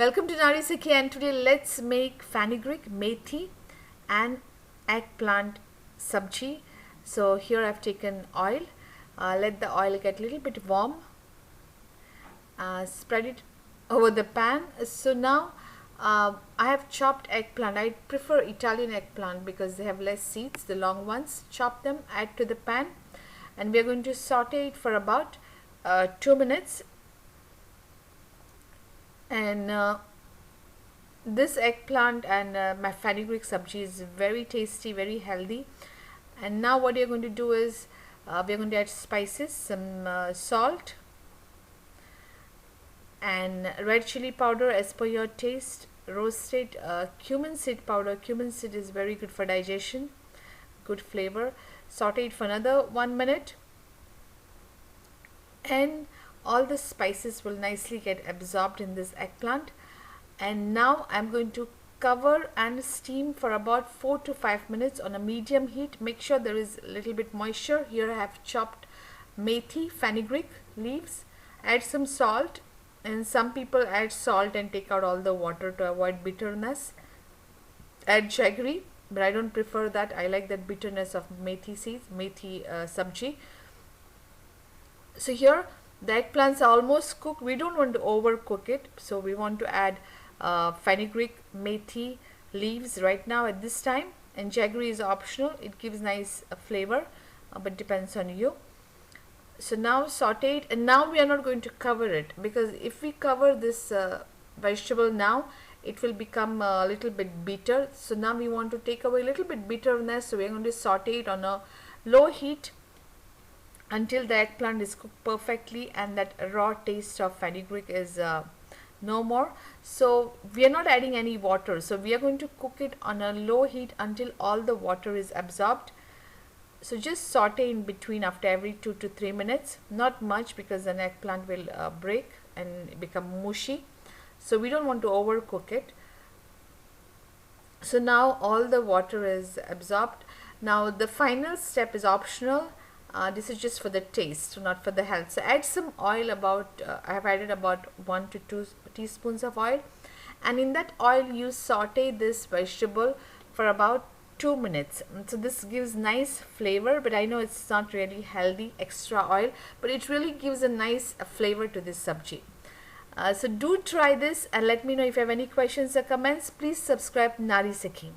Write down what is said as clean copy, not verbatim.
Welcome to Nari Sakhi, and today let's make fenugreek, methi and eggplant sabji. So here I've taken oil. Let the oil get a little bit warm. Spread it over the pan. So now I have chopped eggplant. I prefer Italian eggplant because they have less seeds, the long ones. Chop them, add to the pan, and we are going to saute it for about 2 minutes. And this eggplant and my fenugreek sabji is very tasty, very healthy. And now what you're going to do is we're going to add spices, some salt and red chili powder as per your taste, roasted cumin seed powder. Cumin seed is very good for digestion, good flavor. Saute it for another 1 minute, and all the spices will nicely get absorbed in this eggplant. And now I'm going to cover and steam for about 4 to 5 minutes on a medium heat. Make sure there is a little bit moisture. Here I have chopped methi, fenugreek leaves. Add some salt, and some people add salt and take out all the water to avoid bitterness. Add jaggery, but I don't prefer that. I like that bitterness of methi seeds, methi sabji. So here the eggplants are almost cooked. We don't want to overcook it, so we want to add fenugreek, methi leaves right now at this time, and jaggery is optional. It gives nice flavor, but depends on you. So now saute it, and now we are not going to cover it, because if we cover this vegetable now, it will become a little bit bitter. So now we want to take away a little bit bitterness, so we are going to saute it on a low heat until the eggplant is cooked perfectly and that raw taste of fenugreek is no more. So we are not adding any water, so we are going to cook it on a low heat until all the water is absorbed. So just saute in between after every 2 to 3 minutes, not much, because an eggplant will break and become mushy, so we don't want to overcook it. So now all the water is absorbed. Now the final step is optional. This is just for the taste, not for the health. So add some oil, about I have added about 1 to 2 teaspoons of oil, and in that oil you saute this vegetable for about 2 minutes. So this gives nice flavor, but I know it's not really healthy, extra oil, but it really gives a nice flavor to this sabji. So do try this and let me know if you have any questions or comments. Please subscribe Nari Sakhi.